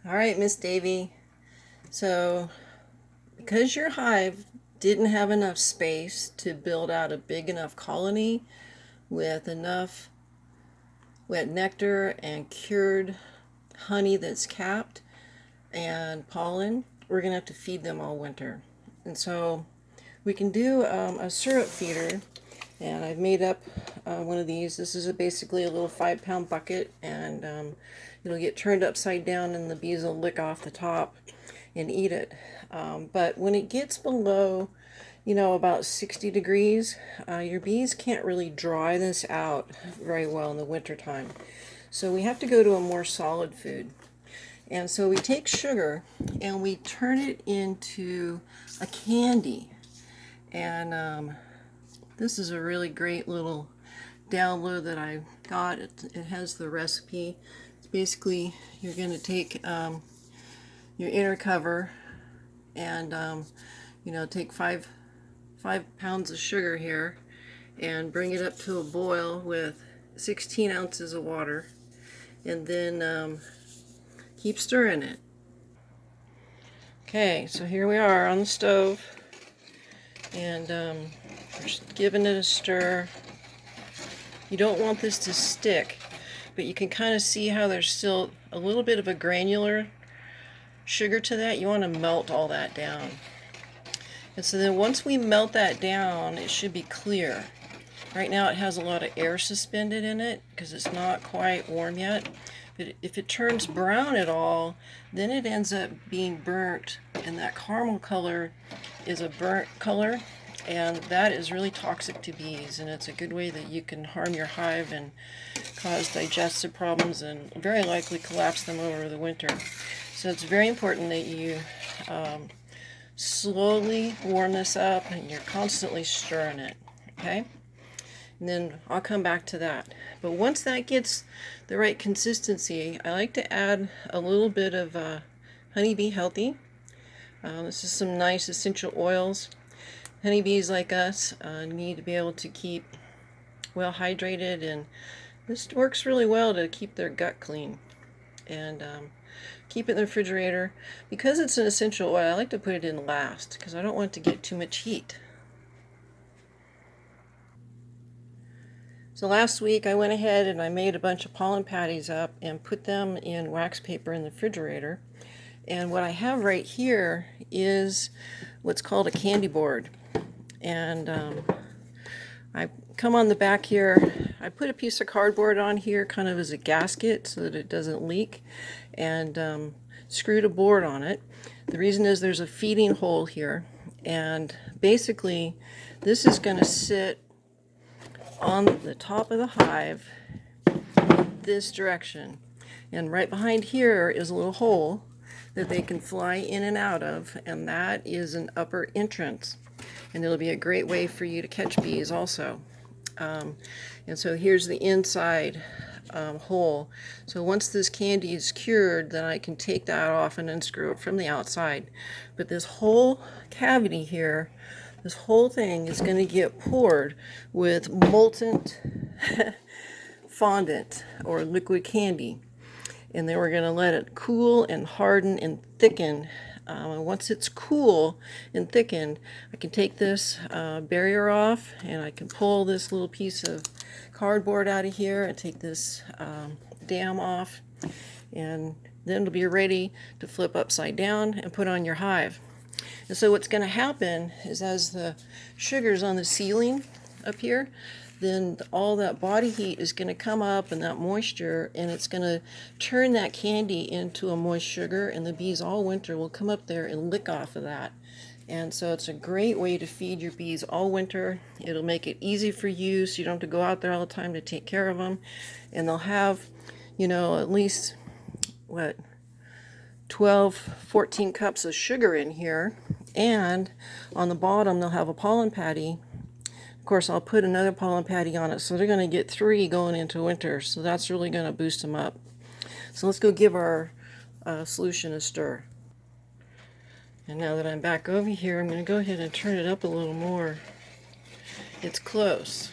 All right, Miss Davie. So, because your hive didn't have enough space to build out a big enough colony with enough wet nectar and cured honey that's capped and pollen, we're going to have to feed them all winter. And so, we can do a syrup feeder. And I've made up one of these. This is basically a little 5-pound bucket, and it'll get turned upside down, and the bees will lick off the top and eat it. But when it gets below, about 60 degrees, your bees can't really dry this out very well in the wintertime. So we have to go to a more solid food. And so we take sugar and we turn it into a candy. And this is a really great little download that I got. It has the recipe. It's basically you're going to take your inner cover and take five pounds of sugar here and bring it up to a boil with 16 ounces of water, and then keep stirring it. Okay, so here we are on the stove, and we're just giving it a stir. You don't want this to stick, but you can kind of see how there's still a little bit of a granular sugar to that. You want to melt all that down. And so then once we melt that down, it should be clear. Right now it has a lot of air suspended in it because it's not quite warm yet. But if it turns brown at all, then it ends up being burnt, and that caramel color is a burnt color, and that is really toxic to bees, and it's a good way that you can harm your hive and cause digestive problems and very likely collapse them over the winter. So it's very important that you slowly warm this up, and you're constantly stirring it, okay? And then I'll come back to that. But once that gets the right consistency, I like to add a little bit of Honeybee Healthy. This is some nice essential oils. Honeybees like us need to be able to keep well hydrated, and this works really well to keep their gut clean. And keep it in the refrigerator. Because it's an essential oil, I like to put it in last because I don't want it to get too much heat. So last week I went ahead and I made a bunch of pollen patties up and put them in wax paper in the refrigerator. And what I have right here is what's called a candy board. And I come on the back here, I put a piece of cardboard on here kind of as a gasket so that it doesn't leak, and screwed a board on it. The reason is there's a feeding hole here, and basically this is going to sit on the top of the hive this direction, and right behind here is a little hole that they can fly in and out of, and that is an upper entrance, and it'll be a great way for you to catch bees also. And so here's the inside hole. So once this candy is cured, then I can take that off and unscrew it from the outside. But this whole cavity here, this whole thing is going to get poured with molten fondant or liquid candy. And then we're going to let it cool and harden and thicken. And once it's cool and thickened, I can take this barrier off, and I can pull this little piece of cardboard out of here and take this dam off, and then it'll be ready to flip upside down and put on your hive. And so what's going to happen is, as the sugar's on the ceiling up here, then all that body heat is going to come up, and that moisture, and it's going to turn that candy into a moist sugar, and the bees all winter will come up there and lick off of that. And so it's a great way to feed your bees all winter. It'll make it easy for you, so you don't have to go out there all the time to take care of them. And they'll have, at least, 12, 14 cups of sugar in here. And on the bottom, they'll have a pollen patty. Of course, I'll put another pollen patty on it, so they're going to get 3 going into winter. So that's really going to boost them up. So let's go give our solution a stir. And now that I'm back over here, I'm going to go ahead and turn it up a little more. It's close.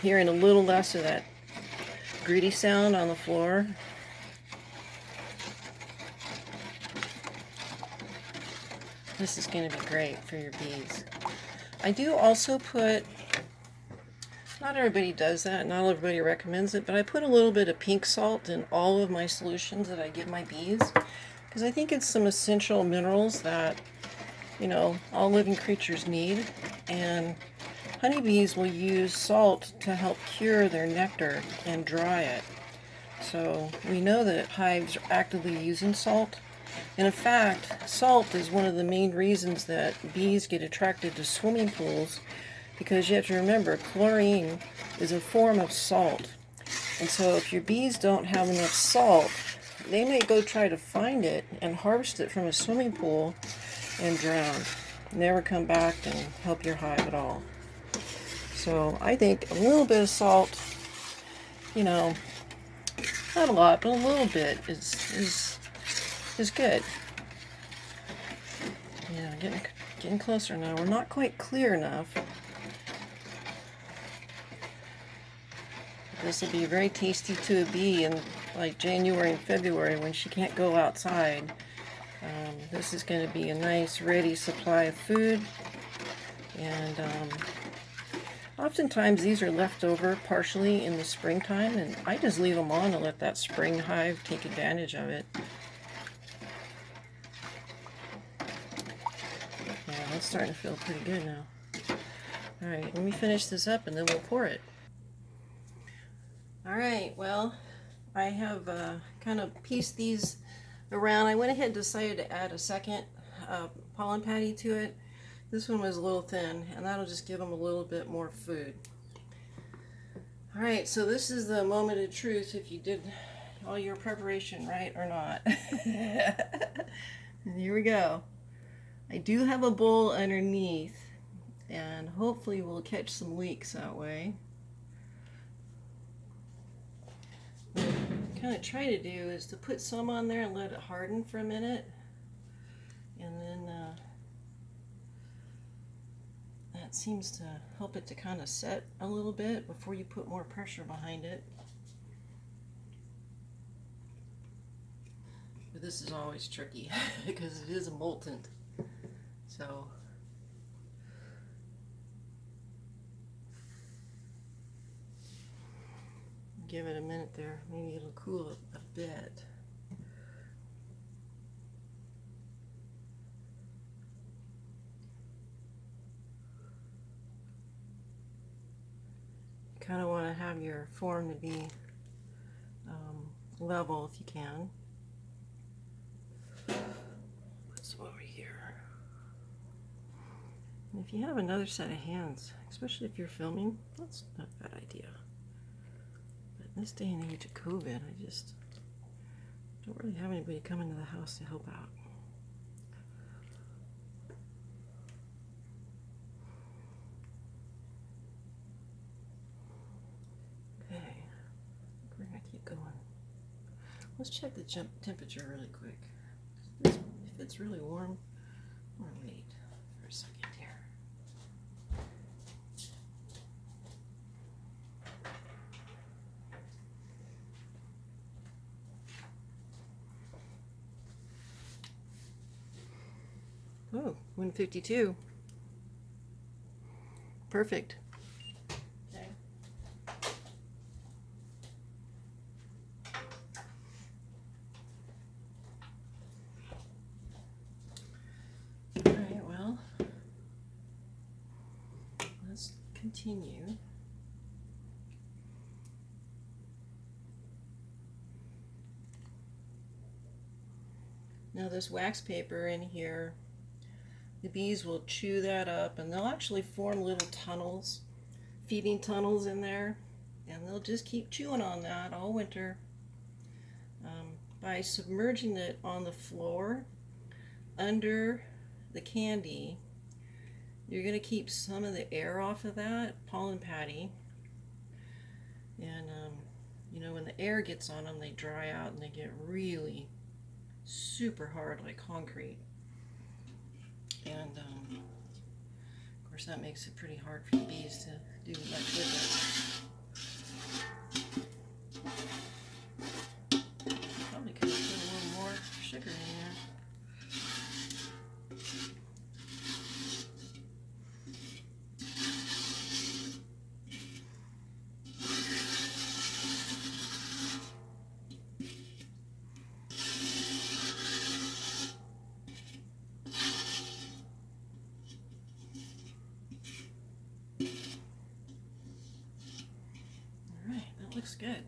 Hearing a little less of that gritty sound on the floor. This is going to be great for your bees. I do also put, not everybody does that, not everybody recommends it, but I put a little bit of pink salt in all of my solutions that I give my bees, because I think it's some essential minerals that, you know, all living creatures need. And honeybees will use salt to help cure their nectar and dry it. So we know that hives are actively using salt. And in fact, salt is one of the main reasons that bees get attracted to swimming pools, because you have to remember, chlorine is a form of salt. And so if your bees don't have enough salt, they may go try to find it and harvest it from a swimming pool and drown. Never come back and help your hive at all. So I think a little bit of salt, you know, not a lot, but a little bit is good. Yeah, getting closer now. We're not quite clear enough. This will be very tasty to a bee in like January and February when she can't go outside. This is going to be a nice ready supply of food. And oftentimes these are left over partially in the springtime, and I just leave them on to let that spring hive take advantage of it. Yeah, that's starting to feel pretty good now. Alright, let me finish this up and then we'll pour it. Alright, well, I have kind of pieced these around. I went ahead and decided to add a second pollen patty to it. This one was a little thin, and that'll just give them a little bit more food. Alright, so this is the moment of truth, if you did all your preparation right or not. And here we go. I do have a bowl underneath, and hopefully we'll catch some leaks that way. What I kind of try to do is to put some on there and let it harden for a minute, and then that seems to help it to kind of set a little bit before you put more pressure behind it. But this is always tricky because it is a molten. So give it a minute there. Maybe it'll cool a bit. You kind of want to have your form to be level if you can. Put some over here. And if you have another set of hands, especially if you're filming, that's not a bad idea. But in this day and age of COVID, I just don't really have anybody come into the house to help out. Okay, we're gonna keep going. Let's check the temperature really quick. If it's really warm, I'm gonna wait for a second here. Oh, 152. Perfect. Okay. All right, well, let's continue. Now this wax paper in here, the bees will chew that up, and they'll actually form little tunnels, feeding tunnels in there, and they'll just keep chewing on that all winter. By submerging it on the floor under the candy, you're going to keep some of the air off of that pollen patty, and you know, when the air gets on them, they dry out and they get really super hard like concrete. And of course that makes it pretty hard for the bees to do much with it. Probably could have put a little more sugar in there. Smells good.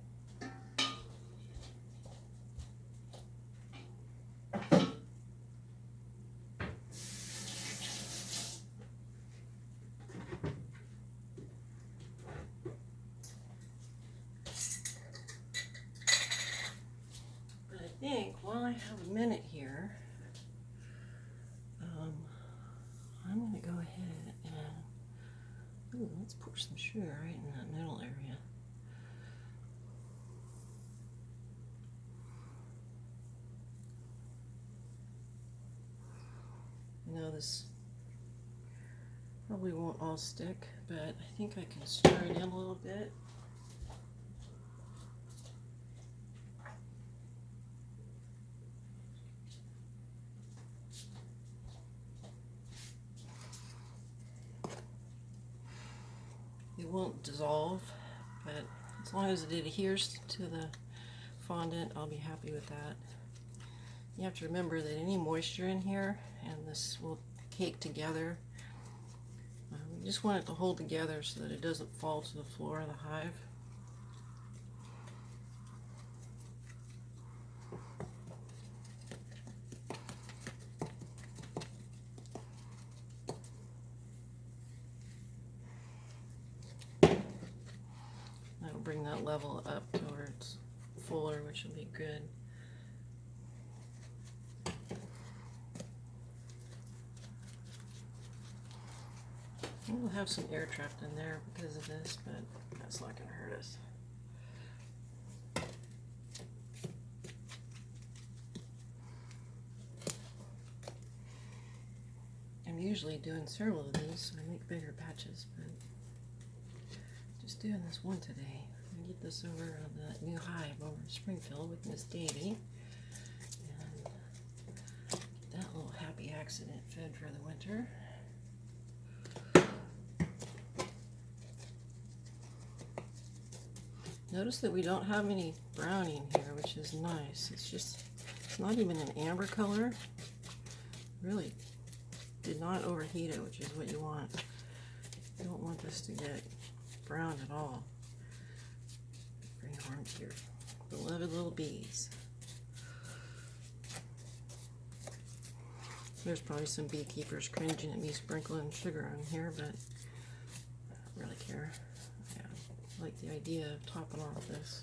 But I think while I have a minute here, I'm going to go ahead and, ooh, let's pour some sugar right in that middle area. You know, this probably won't all stick, but I think I can stir it in a little bit. It won't dissolve, but as long as it adheres to the fondant, I'll be happy with that. You have to remember that any moisture in here, and this will cake together. We just want it to hold together so that it doesn't fall to the floor of the hive. That'll bring that level up to where it's fuller, which will be good. We'll have some air trapped in there because of this, but that's not going to hurt us. I'm usually doing several of these, so I make bigger batches, but just doing this one today. I'm going to get this over on the new hive over in Springfield with Miss Davie, and get that little happy accident fed for the winter. Notice that we don't have any browning here, which is nice. It's not even an amber color. Really did not overheat it, which is what you want. You don't want this to get brown at all. Bring harm to your beloved little bees. There's probably some beekeepers cringing at me sprinkling sugar on here, but I don't really care. I like the idea of topping off this.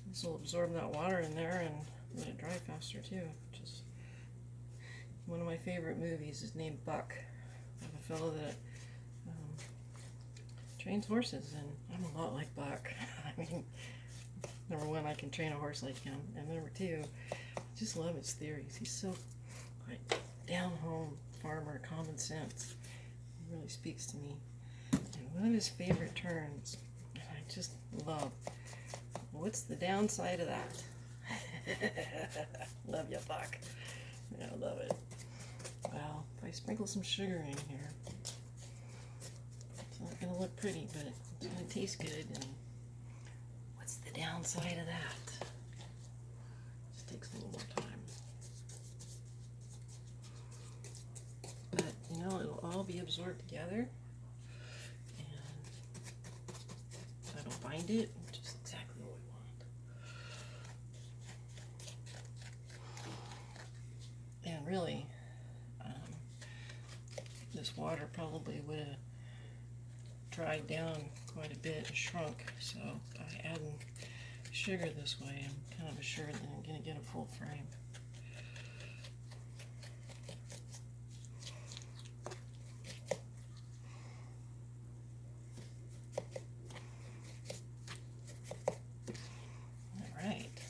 This will absorb that water in there and let it dry faster too. Just one of my favorite movies is named Buck. I have a fellow that trains horses, and I'm a lot like Buck. I mean, number one, I can train a horse like him, and number two, I just love his theories. He's so like down-home farmer, common sense. He really speaks to me. And one of his favorite terms, and I just love, what's the downside of that? Love you, Buck. Yeah, I love it. Well, if I sprinkle some sugar in here, it's not going to look pretty, but it's going to taste good. And what's the downside of that? Just takes a little more time. But, you know, it'll all be absorbed together, and that'll bind it, which is exactly what we want. And really, this water probably would have dried down quite a bit and shrunk, so by adding sugar this way, I'm kind of assured that I'm going to get a full frame.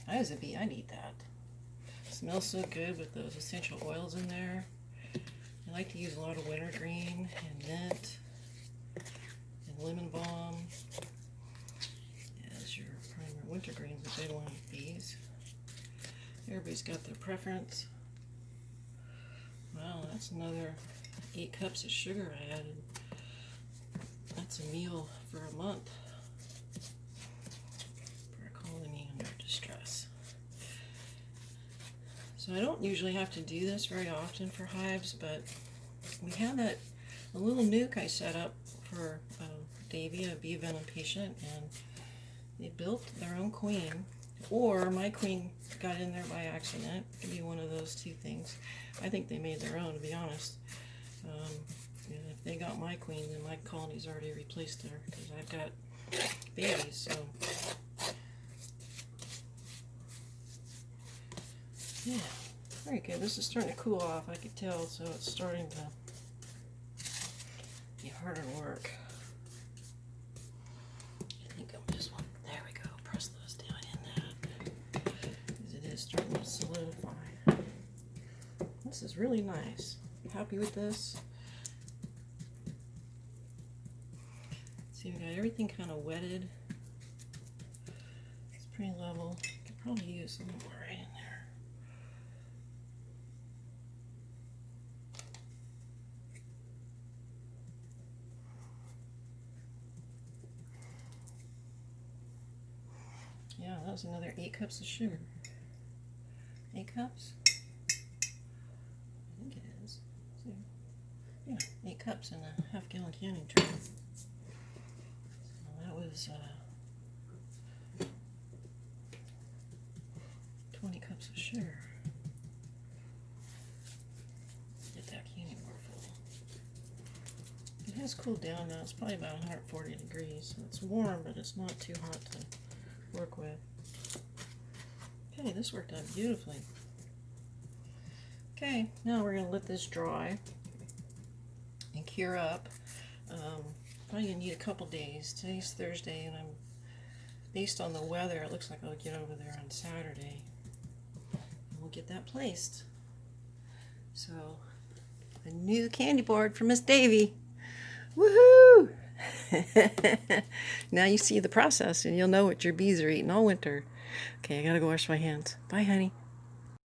As a bee, I'd eat that. It smells so good with those essential oils in there. I like to use a lot of wintergreen and mint and lemon balm as your primer. Wintergreen's a big one with bees. Everybody's got their preference. Wow, that's another 8 cups of sugar I added. That's a meal for a month. Distress. So I don't usually have to do this very often for hives, but we have that a little nuke I set up for Davie, a bee venom patient, and they built their own queen, or my queen got in there by accident. It could be one of those two things. I think they made their own, to be honest. And if they got my queen, then my colony's already replaced her, because I've got babies, so yeah, very good. This is starting to cool off, I could tell, so it's starting to be harder to work. I think I'm just one. There we go. Press those down in that, because it is starting to solidify. This is really nice. Happy with this. See, we got everything kind of wetted. It's pretty level. Could probably use some more right in there. Yeah, that was another 8 cups of sugar. 8 cups? I think it is. So, yeah, 8 cups in a half-gallon canning tray. So that was 20 cups of sugar. Get that canning bar full. It has cooled down now. It's probably about 140 degrees. So it's warm, but it's not too hot to work with. Okay, this worked out beautifully. Okay, now we're going to let this dry and cure up. Probably going to need a couple days. Today's Thursday, and based on the weather, it looks like I'll get over there on Saturday. And we'll get that placed. So, a new candy board for Miss Davie. Woohoo! Now you see the process, and you'll know what your bees are eating all winter. Okay, I gotta go wash my hands. Bye, honey.